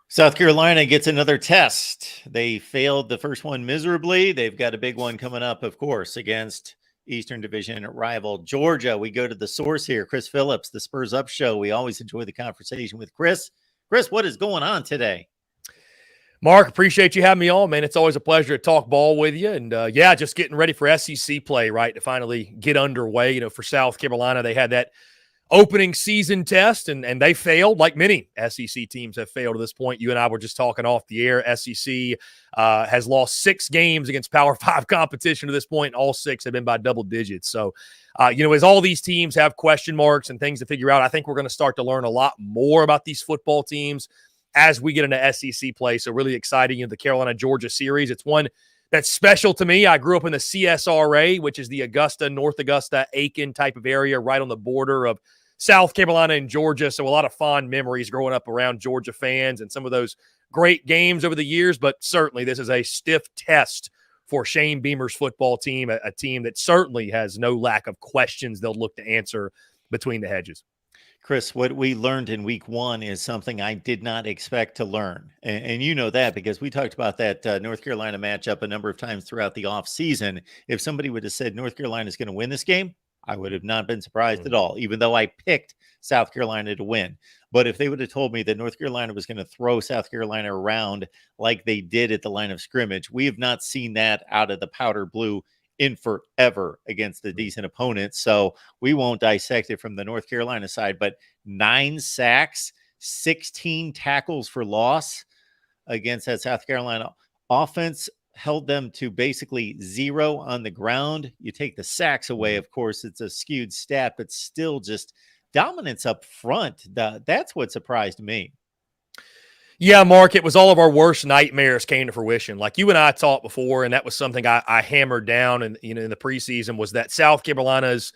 South Carolina gets another test. They failed the first one miserably. They've got a big one coming up, of course, against Eastern Division rival Georgia. We go to the source here, Chris Phillips, the Spurs Up Show. We always enjoy the conversation with Chris. Chris, what is going on today? Mark, appreciate you having me on, man. It's always a pleasure to talk ball with you. And yeah, just getting ready for SEC play, right, to finally get underway. For South Carolina, they had that opening season test, and they failed, like many SEC teams have failed to this point. You and I were just talking off the air. SEC has lost 6 games against Power 5 competition to this point. All 6 have been by double digits. So, as all these teams have question marks and things to figure out, I think we're going to start to learn a lot more about these football teams as we get into SEC play. So really exciting in the Carolina-Georgia series. It's one that's special to me. I grew up in the CSRA, which is the Augusta, North Augusta, Aiken type of area right on the border of South Carolina and Georgia. So a lot of fond memories growing up around Georgia fans and some of those great games over the years. But certainly this is a stiff test for Shane Beamer's football team, a team that certainly has no lack of questions they'll look to answer between the hedges. Chris, what we learned in week 1 is something I did not expect to learn. And you know that because we talked about that North Carolina matchup a number of times throughout the offseason. If somebody would have said North Carolina is going to win this game, I would have not been surprised at all, even though I picked South Carolina to win. But if they would have told me that North Carolina was going to throw South Carolina around like they did at the line of scrimmage, we have not seen that out of the powder blue in forever against a decent opponent. So we won't dissect it from the North Carolina side, but 9 sacks, 16 tackles for loss against that South Carolina offense held them to basically 0 on the ground. You take the sacks away, of course, it's a skewed stat, but still just dominance up front. That's what surprised me. Yeah, Mark, it was all of our worst nightmares came to fruition. Like you and I talked before, and that was something I hammered down in the preseason was that South Carolina's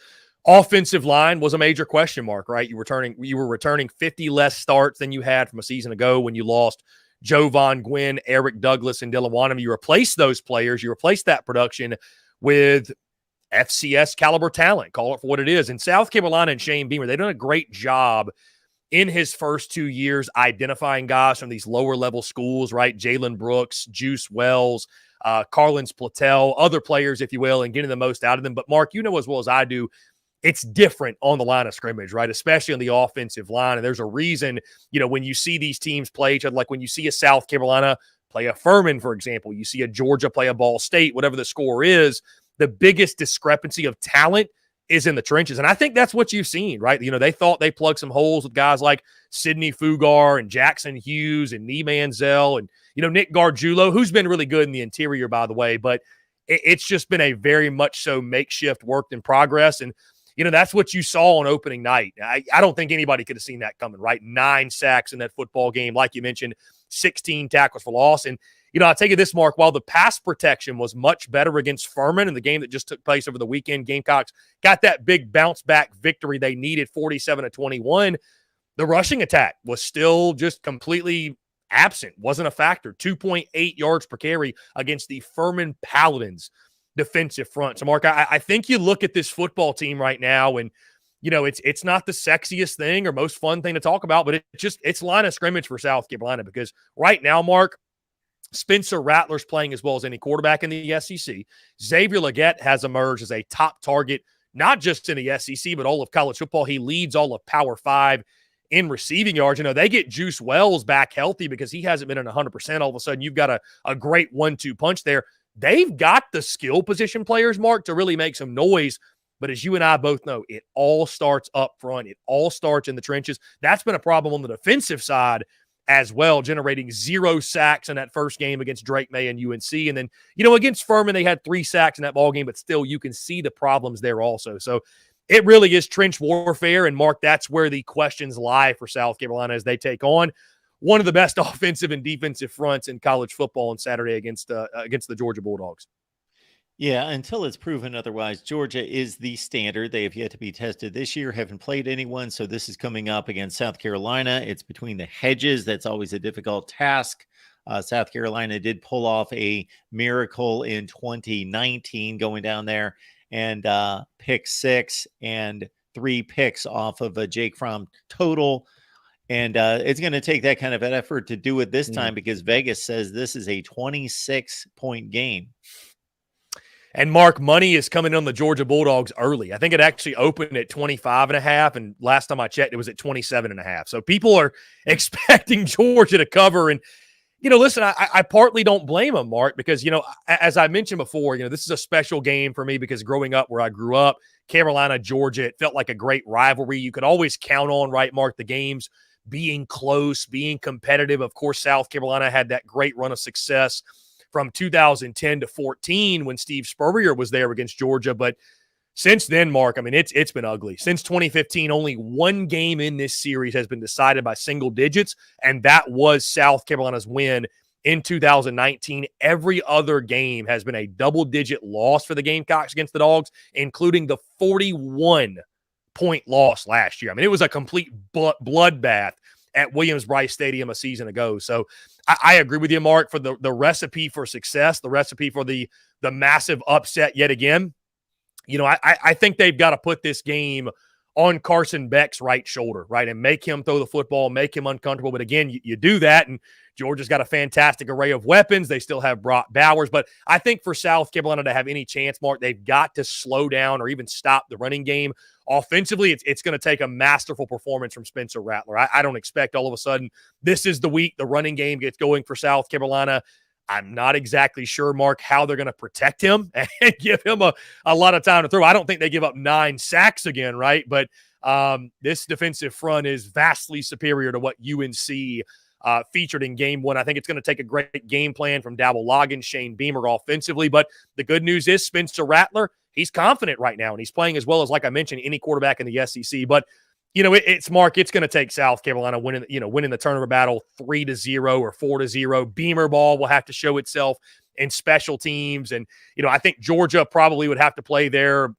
offensive line was a major question mark, right? You were returning 50 less starts than you had from a season ago when you lost Jovan Gwynn, Eric Douglas, and Dylan Wanham. You replaced those players, you replaced that production with FCS caliber talent, call it for what it is. And South Carolina and Shane Beamer, they've done a great job in his first 2 years identifying guys from these lower level schools, right? Jalen Brooks, Juice Wells, Carlins Platel, other players, if you will, and getting the most out of them. But Mark, you know as well as I do, it's different on the line of scrimmage, right? Especially on the offensive line. And there's a reason, when you see these teams play each other, like when you see a South Carolina play a Furman, for example, you see a Georgia play a Ball State, whatever the score is, the biggest discrepancy of talent is in the trenches. And I think that's what you've seen, right? They thought they plugged some holes with guys like Sidney Fugar and Jackson Hughes and Nee Manziel and, Nick Gargiulo, who's been really good in the interior, by the way. But it's just been a very much so makeshift work in progress. And, that's what you saw on opening night. I don't think anybody could have seen that coming, right? 9 sacks in that football game. Like you mentioned, 16 tackles for loss. And, I'll tell you this, Mark, while the pass protection was much better against Furman in the game that just took place over the weekend, Gamecocks got that big bounce back victory they needed, 47-21. The rushing attack was still just completely absent, wasn't a factor. 2.8 yards per carry against the Furman Paladins defensive front. So, Mark, I think you look at this football team right now and, it's not the sexiest thing or most fun thing to talk about, but it's line of scrimmage for South Carolina because right now, Mark, Spencer Rattler's playing as well as any quarterback in the SEC. Xavier Legette has emerged as a top target, not just in the SEC, but all of college football. He leads all of Power 5 in receiving yards. They get Juice Wells back healthy because he hasn't been at 100%. All of a sudden, you've got a great 1-2 punch there. They've got the skill position players, Mark, to really make some noise. But as you and I both know, it all starts up front. It all starts in the trenches. That's been a problem on the defensive side as well, generating 0 sacks in that first game against Drake May and UNC. And then, against Furman, they had 3 sacks in that ball game, but still you can see the problems there also. So it really is trench warfare. And Mark, that's where the questions lie for South Carolina as they take on one of the best offensive and defensive fronts in college football on Saturday against the Georgia Bulldogs. Yeah, until it's proven otherwise, Georgia is the standard. They have yet to be tested this year, haven't played anyone. So this is coming up against South Carolina. It's between the hedges. That's always a difficult task. South Carolina did pull off a miracle in 2019 going down there and pick 6 and 3 picks off of a Jake Fromm total. And it's going to take that kind of an effort to do it this Mm. time because Vegas says this is a 26-point game. And Mark, money is coming on the Georgia Bulldogs early. I think it actually opened at 25.5, and last time I checked, it was at 27.5. So people are expecting Georgia to cover. And, listen, I partly don't blame them, Mark, because, as I mentioned before, this is a special game for me because growing up where I grew up, Carolina, Georgia, it felt like a great rivalry. You could always count on, right, Mark, the games being close, being competitive. Of course, South Carolina had that great run of success from 2010 to 14 when Steve Spurrier was there against Georgia. But since then, Mark, I mean, it's been ugly. Since 2015, only one game in this series has been decided by single digits, and that was South Carolina's win in 2019. Every other game has been a double-digit loss for the Gamecocks against the Dogs, including the 41-point loss last year. I mean, it was a complete bloodbath at Williams-Brice Stadium a season ago. So I agree with you, Mark, for the recipe for success, the recipe for the massive upset yet again. I think they've got to put this game on Carson Beck's right shoulder, right, and make him throw the football, make him uncomfortable. But again, you do that, and Georgia's got a fantastic array of weapons. They still have Brock Bowers. But I think for South Carolina to have any chance, Mark, they've got to slow down or even stop the running game. Offensively, it's going to take a masterful performance from Spencer Rattler. I don't expect all of a sudden this is the week the running game gets going for South Carolina. I'm not exactly sure, Mark, how they're going to protect him and give him a lot of time to throw. I don't think they give up 9 sacks again, right? But this defensive front is vastly superior to what UNC featured in game one. I think it's going to take a great game plan from Dowell Loggins, Shane Beamer offensively. But the good news is Spencer Rattler, he's confident right now, and he's playing as well as, like I mentioned, any quarterback in the SEC. But it's Mark. It's going to take South Carolina winning the turnover battle 3-0 or 4-0. Beamer ball will have to show itself in special teams, and I think Georgia probably would have to play their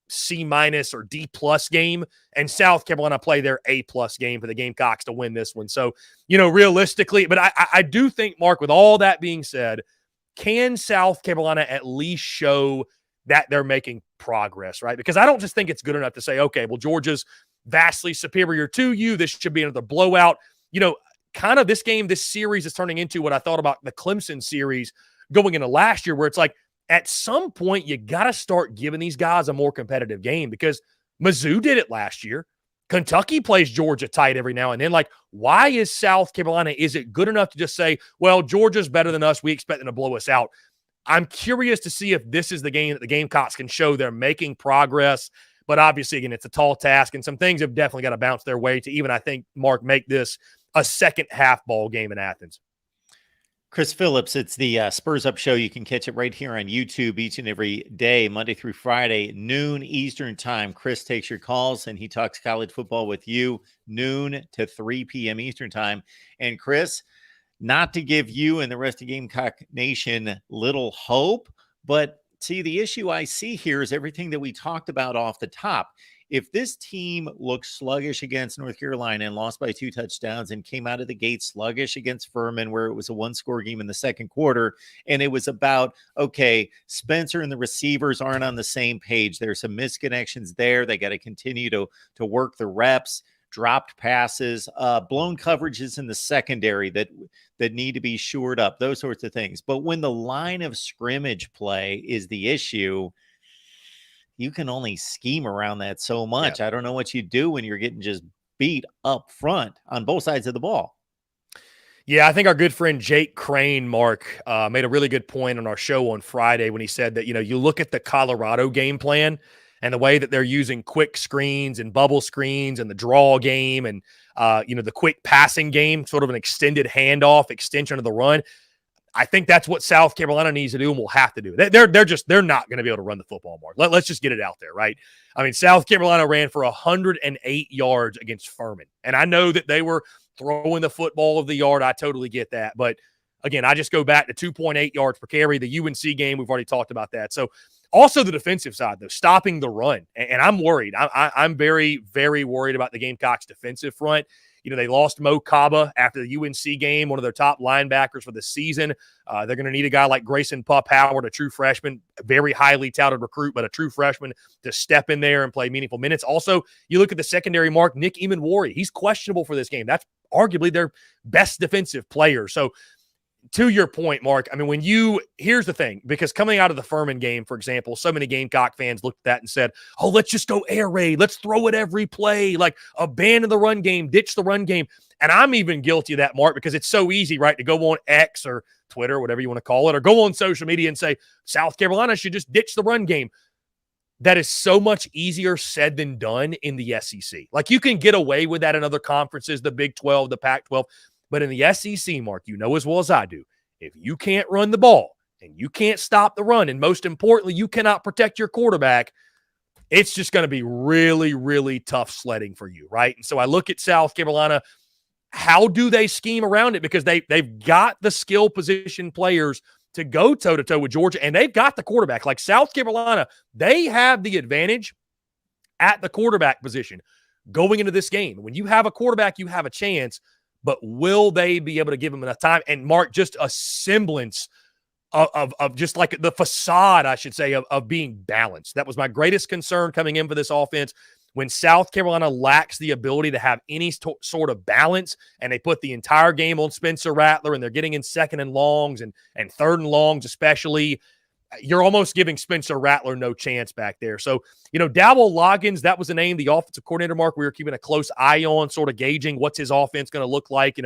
C- or D+ game, and South Carolina play their A+ game for the Gamecocks to win this one. So realistically, but I do think, Mark, with all that being said, can South Carolina at least show that they're making progress, right? Because I don't just think it's good enough to say, okay, well, Georgia's vastly superior to you. This should be another blowout. Kind of this series is turning into what I thought about the Clemson series going into last year, where it's like at some point you got to start giving these guys a more competitive game because Mizzou did it last year. Kentucky plays Georgia tight every now and then. Like, why is South Carolina? Is it good enough to just say, well, Georgia's better than us, we expect them to blow us out? I'm curious to see if this is the game that the Gamecocks can show they're making progress. But obviously, again, it's a tall task, and some things have definitely got to bounce their way to even, I think, Mark, make this a second half ball game in Athens. Chris Phillips, it's the Spurs Up Show. You can catch it right here on YouTube each and every day, Monday through Friday, noon Eastern time. Chris takes your calls, and he talks college football with you noon to 3 p.m. Eastern time. And Chris, not to give you and the rest of Gamecock Nation little hope, but see, the issue I see here is everything that we talked about off the top. If this team looked sluggish against North Carolina and lost by 2 touchdowns and came out of the gate sluggish against Furman, where it was a 1-score game in the second quarter, and it was about, okay, Spencer and the receivers aren't on the same page. There's some misconnections there. They got to continue to work the reps, dropped passes, blown coverages in the secondary that need to be shored up, those sorts of things. But when the line of scrimmage play is the issue, you can only scheme around that so much. Yeah. I don't know what you do when you're getting just beat up front on both sides of the ball. Yeah, I think our good friend Jake Crane, Mark, made a really good point on our show on Friday when he said that, you look at the Colorado game plan and the way that they're using quick screens and bubble screens and the draw game and, the quick passing game, sort of an extended handoff, extension of the run. I think that's what South Carolina needs to do and will have to do. They're not going to be able to run the football, Mark. Let's just get it out there, right? I mean, South Carolina ran for 108 yards against Furman. And I know that they were throwing the football of the yard. I totally get that. But again, I just go back to 2.8 yards per carry. The UNC game, we've already talked about that. So also the defensive side, though, stopping the run. And I'm worried. I'm very, very worried about the Gamecocks' defensive front. They lost Mo Kaba after the UNC game, one of their top linebackers for the season. They're going to need a guy like Grayson Pup Howard, a true freshman, very highly touted recruit, but a true freshman to step in there and play meaningful minutes. Also, you look at the secondary, Mark, Nick Emanwari. He's questionable for this game. That's arguably their best defensive player. So to your point, Mark, I mean, here's the thing, because coming out of the Furman game, for example, so many Gamecock fans looked at that and said, oh, let's just go air raid. Let's throw it every play, like abandon the run game, ditch the run game. And I'm even guilty of that, Mark, because it's so easy, right, to go on X or Twitter, whatever you want to call it, or go on social media and say, South Carolina should just ditch the run game. That is so much easier said than done in the SEC. Like, you can get away with that in other conferences, the Big 12, the Pac-12. But in the SEC, Mark, you know as well as I do, if you can't run the ball and you can't stop the run, and most importantly, you cannot protect your quarterback, it's just going to be really, really tough sledding for you, right? And so I look at South Carolina. How do they scheme around it? Because they've got the skill position players to go toe-to-toe with Georgia, and they've got the quarterback. Like South Carolina, they have the advantage at the quarterback position going into this game. When you have a quarterback, you have a chance. But will they be able to give him enough time? And Mark, just a semblance of just like the facade, I should say, of being balanced. That was my greatest concern coming in for this offense. When South Carolina lacks the ability to have any sort of balance, and they put the entire game on Spencer Rattler, and they're getting in second and longs and third and longs especially, you're almost giving Spencer Rattler no chance back there. So, Dowell Loggins, that was the name, the offensive coordinator, Mark, we were keeping a close eye on, sort of gauging what's his offense going to look like.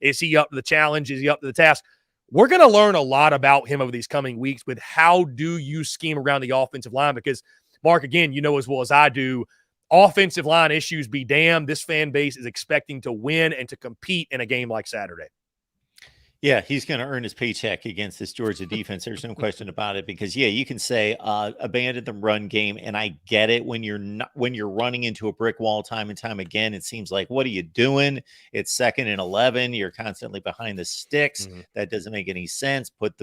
Is he up to the challenge? Is he up to the task? We're going to learn a lot about him over these coming weeks with how do you scheme around the offensive line, because, Mark, again, you know as well as I do, offensive line issues be damned. This fan base is expecting to win and to compete in a game like Saturday. Yeah, he's going to earn his paycheck against this Georgia defense. There's no question about it, because you can say abandon the run game, and I get it when you're running into a brick wall time and time again. It seems like, what are you doing? It's 2nd and 11. You're constantly behind the sticks. Mm-hmm. That doesn't make any sense. Put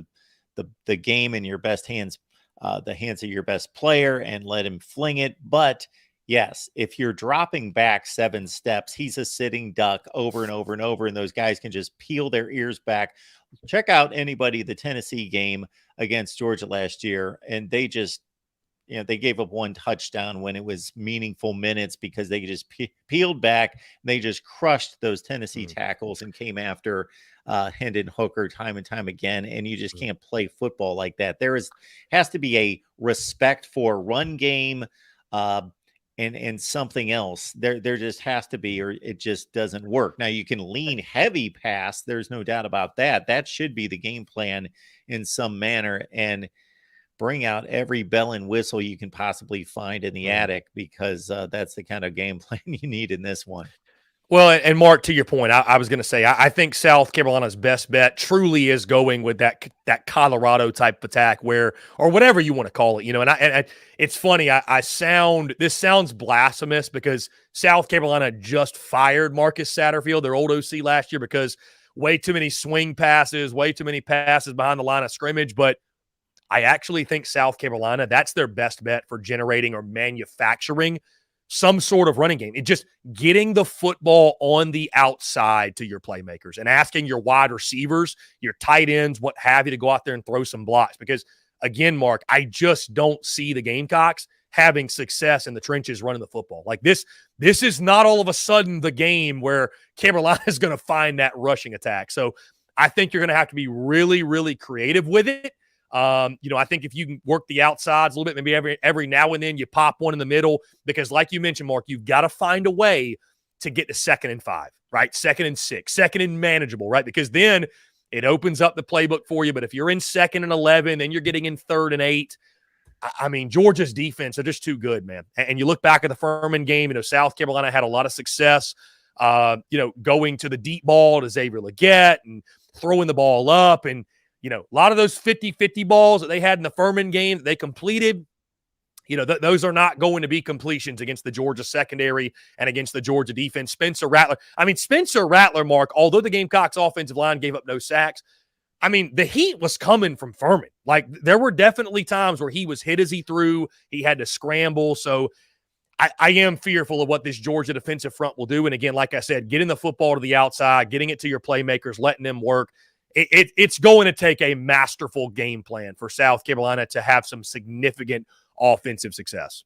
the game in your best hands, the hands of your best player, and let him fling it. But yes, if you're dropping back 7 steps, he's a sitting duck over and over and over, and those guys can just peel their ears back. Check out the Tennessee game against Georgia last year, and they just, they gave up 1 touchdown when it was meaningful minutes because they just peeled back. And they just crushed those Tennessee tackles and came after Hendon Hooker time and time again, and you just can't play football like that. There has to be a respect for run game, and something else. There just has to be, or it just doesn't work. Now, you can lean heavy pass. There's no doubt about that. That should be the game plan in some manner, and bring out every bell and whistle you can possibly find in the attic, because that's the kind of game plan you need in this one. Well, and Mark, to your point, I was going to say, I think South Carolina's best bet truly is going with that Colorado type attack, or whatever you want to call it, and it's funny. This sounds blasphemous, because South Carolina just fired Marcus Satterfield, their old OC, last year, because way too many swing passes, way too many passes behind the line of scrimmage. But I actually think South Carolina, that's their best bet for generating or manufacturing some sort of running game. It just getting the football on the outside to your playmakers and asking your wide receivers, your tight ends, what have you, to go out there and throw some blocks. Because, again, Mark, I just don't see the Gamecocks having success in the trenches running the football. Like, this is not all of a sudden the game where Carolina is going to find that rushing attack. So I think you're going to have to be really, really creative with it. I think if you can work the outsides a little bit, maybe every now and then you pop one in the middle, because like you mentioned, Mark, you've got to find a way to get to 2nd and 5, right? 2nd and 6, 2nd and manageable, right? Because then it opens up the playbook for you. But if you're in 2nd and 11, then you're getting in 3rd and 8. I mean, Georgia's defense are just too good, man. And you look back at the Furman game, South Carolina had a lot of success, going to the deep ball to Xavier Legette and throwing the ball up. And, a lot of those 50-50 balls that they had in the Furman game that they completed, those are not going to be completions against the Georgia secondary and against the Georgia defense. Spencer Rattler, Mark, although the Gamecocks offensive line gave up no sacks, the heat was coming from Furman. Like, there were definitely times where he was hit as he threw. He had to scramble. So I am fearful of what this Georgia defensive front will do. And again, like I said, getting the football to the outside, getting it to your playmakers, letting them work. It's going to take a masterful game plan for South Carolina to have some significant offensive success.